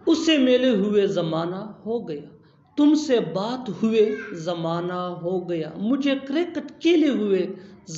اسے ملے ہوئے زمانہ ہو گیا، تم سے بات ہوئے زمانہ ہو گیا، مجھے کرکٹ کھیلے ہوئے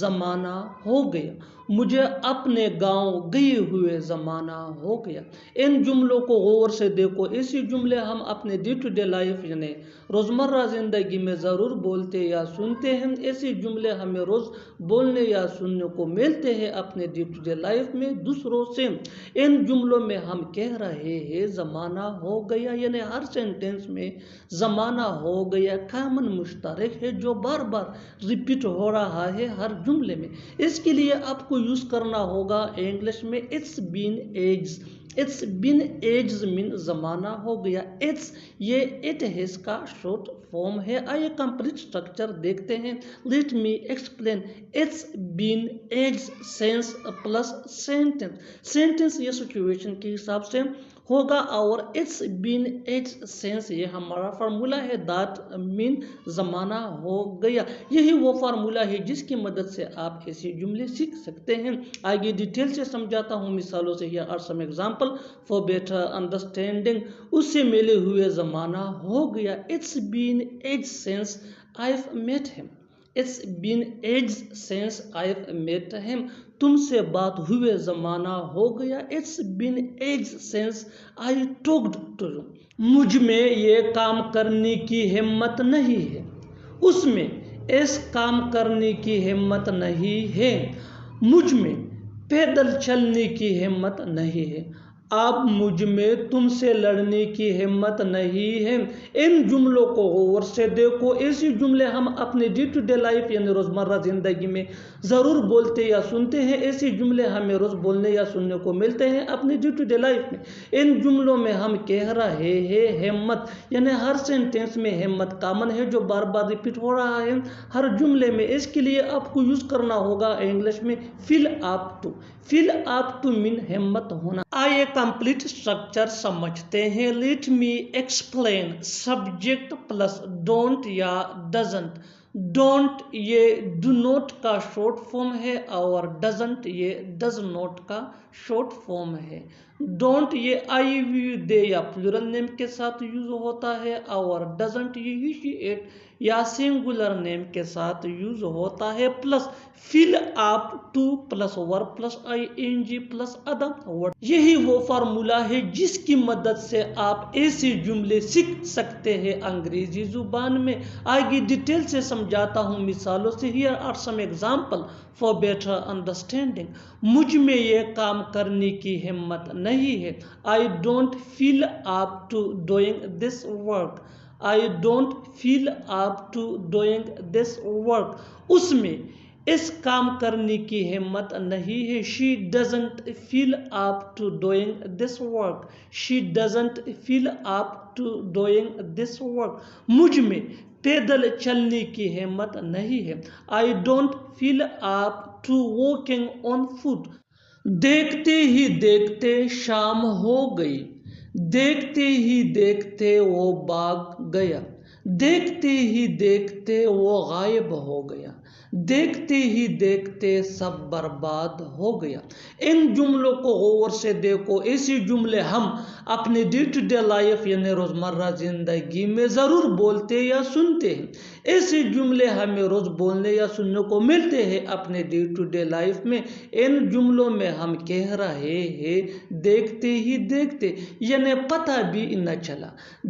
زمانہ ہو گیا، مجھے اپنے گاؤں گئے ہوئے زمانہ ہو گیا۔ ان جملوں کو غور سے دیکھو، ایسی جملے ہم اپنے ڈے ٹو ڈے لائف یعنی روزمرہ زندگی میں ضرور بولتے یا سنتے ہیں۔ ایسی جملے ہمیں روز بولنے یا سننے کو ملتے ہیں اپنے ڈے ٹو ڈے لائف میں دوسروں سے۔ ان جملوں میں ہم کہہ رہے ہیں زمانہ ہو گیا، یعنی ہر سینٹینس میں زمانہ ہو گیا کامن مشترک ہے جو بار بار ریپیٹ ہو رہا ہے ہر جملے میں۔ اس کے لیے آپ کو یوز کرنا ہوگا انگلش میں it's been ages. It's been ages مین زمانہ ہو گیا۔ اٹس یہ اٹ ہیز کا شارٹ فارم ہے۔ آئیے کمپلیٹ اسٹرکچر دیکھتے ہیں۔ Let me explain. It's been ages since plus sentence. Sentence یہ سچویشن کے حساب سے ہوگا اور اٹس بین ایج سینس یہ ہمارا فارمولا ہے دیٹ مین زمانہ ہو گیا۔ یہی وہ فارمولا ہے جس کی مدد سے آپ ایسی جملے سیکھ سکتے ہیں۔ آگے ڈیٹیل سے سمجھاتا ہوں مثالوں سے۔ Here are some example for better understanding۔ اس سے ملے ہوئے زمانہ ہو گیا۔ It's been ages since I've met him۔ It's been ages since I've met him۔ تم سے بات ہوئے زمانہ ہو گیا۔ It's been ages since I talked to you۔ مجھ میں یہ کام کرنے کی ہمت نہیں ہے۔ اس میں اس کام کرنے کی ہمت نہیں ہے۔ مجھ میں پیدل چلنے کی ہمت نہیں ہے۔ اب مجھ میں تم سے لڑنے کی ہمت نہیں ہے۔ ان جملوں کو غور سے دیکھو، ایسی جملے ہم اپنے ڈے ٹو ڈے لائف یعنی روزمرہ زندگی میں ضرور بولتے یا سنتے ہیں۔ ایسی جملے ہمیں روز بولنے یا سننے کو ملتے ہیں اپنے ڈے ٹو ڈے لائف میں۔ ان جملوں میں ہم کہہ رہے ہیں ہمت، یعنی ہر سینٹینس میں ہمت کامن ہے جو بار بار ریپیٹ ہو رہا ہے ہر جملے میں۔ اس کے لیے آپ کو یوز کرنا ہوگا انگلش میں فیل up to. Feel up to مین ہمت ہونا۔ آئیے کمپلیٹ اسٹرکچر سمجھتے ہیں۔ Let me explain. Subject plus don't یا ڈزنٹ۔ ڈونٹ یہ ڈو نوٹ کا شارٹ فارم ہے اور ڈزنٹ یہ ڈز نوٹ کا شارٹ فارم ہے۔ ڈونٹ یہ آئی وی دے یا پلورل نیم کے ساتھ یوز ہوتا ہے اور ڈزنٹ یہ ہی شی اٹ یا سنگولر نیم کے ساتھ یوز ہوتا ہے۔ Plus fill up to plus verb plus I N G plus other word. یہی وہ فارمولا ہے جس کی مدد سے آپ ایسی جملے سیکھ سکتے ہیں انگریزی زبان میں۔ آگے ڈیٹیل سے سمجھاتا ہوں مثالوں سے۔ Here are some example for better understanding۔ مجھ میں یہ کام کرنے کی ہمت نہیں ہے۔ I don't feel up to doing this work۔ I don't feel up to doing this work۔ اس میں اس کام کرنے کی ہمت نہیں ہے۔ She doesn't feel up to doing this work۔ She doesn't feel up to doing this work۔ مجھ میں پیدل چلنے کی ہمت نہیں ہے۔ I don't feel up to walking on foot۔ دیکھتے ہی دیکھتے شام ہو گئی۔ دیکھتے ہی دیکھتے وہ بھاگ گیا۔ دیکھتے ہی دیکھتے وہ غائب ہو گیا۔ دیکھتے ہی دیکھتے سب برباد ہو گیا۔ ان جملوں کو غور سے دیکھو، ایسی جملے ہم اپنے ڈے ٹو ڈے لائف یعنی روزمرہ زندگی میں ضرور بولتے یا سنتے ہیں۔ ایسے جملے ہمیں روز بولنے یا سننے کو ملتے ہیں اپنے ڈے ٹو ڈے لائف میں۔ ان جملوں میں ہم کہہ رہے ہیں دیکھتے ہی دیکھتے، یعنی پتہ بھی نہ چلا۔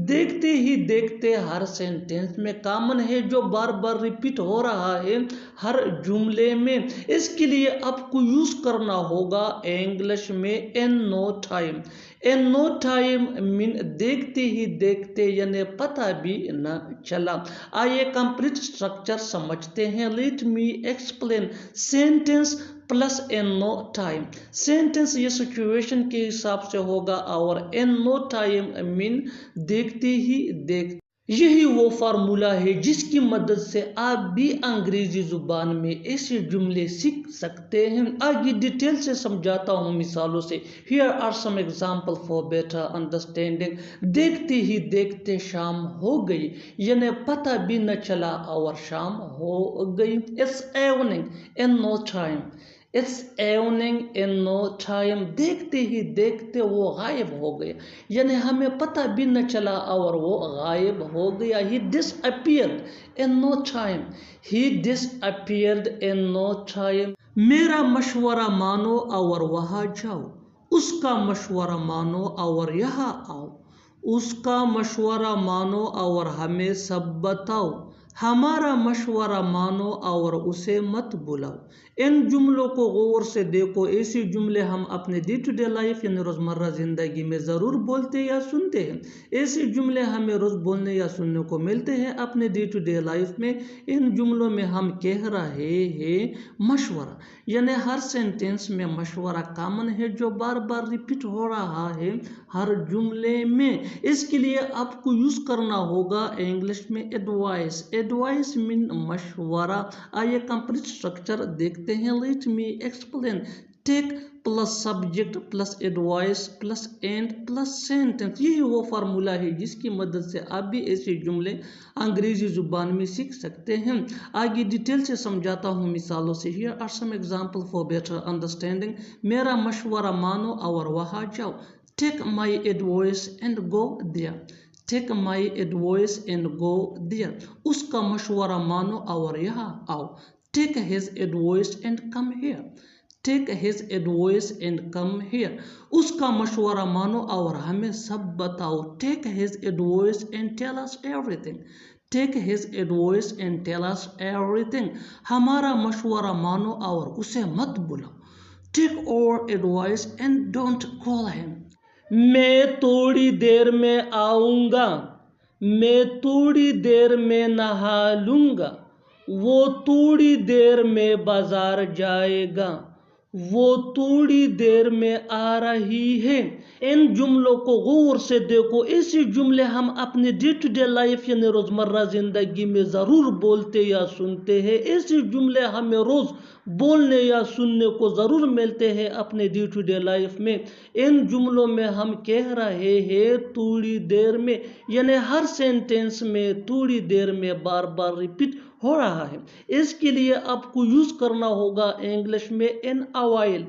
دیکھتے ہی دیکھتے ہر سینٹینس میں کامن ہے جو بار بار ریپیٹ ہو رہا ہے ہر جملے میں۔ اس کے لیے آپ کو یوز کرنا ہوگا انگلش میں ان نو ٹائم۔ ان نو ٹائم مین دیکھتے ہی دیکھتے یعنی پتہ بھی نہ چلا۔ آئیے کمپلیٹ اسٹرکچر سمجھتے ہیں۔ Let me explain. Sentence plus in no time. Sentence یہ سچویشن کے حساب سے ہوگا اور ان نو ٹائم مین دیکھتے ہی دیکھتے۔ یہی وہ فارمولا ہے جس کی مدد سے آپ بھی انگریزی زبان میں ایسے جملے سیکھ سکتے ہیں۔ آگے ڈیٹیل سے سمجھاتا ہوں مثالوں سے۔ Here are some example for better understanding۔ دیکھتے ہی دیکھتے شام ہو گئی، یعنی پتہ بھی نہ چلا اور شام ہو گئی۔ It's evening in no time۔ It's evening in no time. دیکھتے ہی دیکھتے وہ غائب ہو گیا. یعنی ہمیں پتہ بھی نہ چلا اور وہ غائب ہو گیا. He disappeared in no time. He disappeared in no time. میرا مشورہ مانو اور وہاں جاؤ. اس کا مشورہ مانو اور یہاں آؤ. اس کا مشورہ مانو اور ہمیں سب بتاؤ. ہمارا مشورہ مانو اور اسے مت بلاؤ. ان جملوں کو غور سے دیکھو. ایسی جملے ہم اپنے ڈے ٹو ڈے لائف یعنی روزمرہ زندگی میں ضرور بولتے یا سنتے ہیں. ایسی جملے ہمیں روز بولنے یا سننے کو ملتے ہیں اپنے ڈے ٹو ڈے لائف میں. ان جملوں میں ہم کہہ رہے ہیں مشورہ. یعنی ہر سینٹینس میں مشورہ کامن ہے جو بار بار ریپیٹ ہو رہا ہے ہر جملے میں. اس کے لیے آپ کو یوز کرنا ہوگا انگلش میں ایڈوائس. ایڈوائس مین مشورہ. آئیے کمپلیٹ اسٹرکچر دیکھتے ہیں. Let me explain. Take plus subject plus advice plus and plus sentence. یہی وہ فارمولا ہے جس کی مدد سے آپ بھی ایسے جملے انگریزی زبان میں سیکھ سکتے ہیں. آگے ڈیٹیل سے سمجھاتا ہوں مثالوں سے. Here are some examples for better understanding. میرا مشورہ مانو اور وہاں جاؤ. Take my advice and go there. Take my advice and go there. اس کا مشورہ مانو اور یہاں آؤ. Take his advice and come here. Take his advice and come here. اس کا مشورہ مانو اور ہمیں سب بتاؤ. Take his advice and tell us everything. Take his advice and tell us everything. ہمارا مشورہ مانو اور اسے مت بلاؤ. Take our advice and don't call him. میں تھوڑی دیر میں آؤں گا. میں تھوڑی دیر میں نہا لوں گا. وہ تھوڑی دیر میں بازار جائے گا. وہ تھوڑی دیر میں آ رہی ہے. ان جملوں کو غور سے دیکھو. ایسی جملے ہم اپنے ڈے ٹو ڈے لائف یعنی روزمرہ زندگی میں ضرور بولتے یا سنتے ہیں. ایسی جملے ہمیں روز بولنے یا سننے کو ضرور ملتے ہیں اپنے ڈے ٹو ڈے لائف میں. ان جملوں میں ہم کہہ رہے ہیں تھوڑی دیر میں. یعنی ہر سینٹینس میں تھوڑی دیر میں بار بار ریپیٹ ہو رہا ہے. اس کے لیے آپ کو یوز کرنا ہوگا انگلش میں ان اوائل.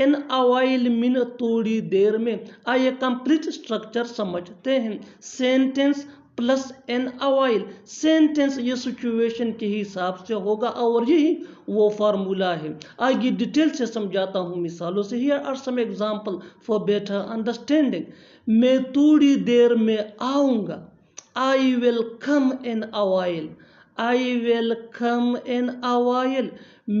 ان اوائل مین تھوڑی دیر میں. آئیے کمپلیٹ اسٹرکچر سمجھتے ہیں. سینٹینس پلس ان اوائل. سینٹینس یہ سچویشن کے حساب سے ہوگا اور یہی وہ فارمولا ہے. آگے ڈیٹیل سے سمجھاتا ہوں مثالوں سے. Here are some examples for better understanding. میں تھوڑی دیر میں آؤں گا. I will come in a while. I will come in a while.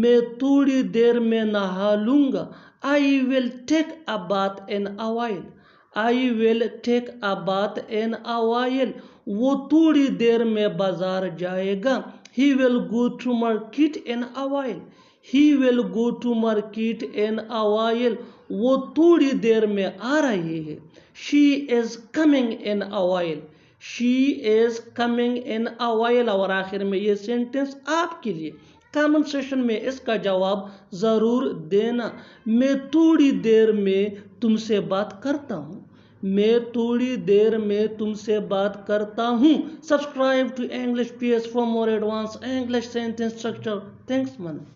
میں تھوڑی دیر میں نہا لوں گا. I will take a bath in a while. I will take a bath in a while. وہ تھوڑی دیر میں بازار جائے گا. He will go to market in a while. He will go to market in a while. وہ تھوڑی دیر میں آ رہی ہے. She is coming in a while. She is coming in a while. اور آخر میں یہ سینٹینس آپ کے لیے کامنٹ سیشن میں اس کا جواب ضرور دینا. میں تھوڑی دیر میں تم سے بات کرتا ہوں. میں تھوڑی دیر میں تم سے بات کرتا ہوں. Subscribe to English PS for more advanced English sentence structure. Thanks man.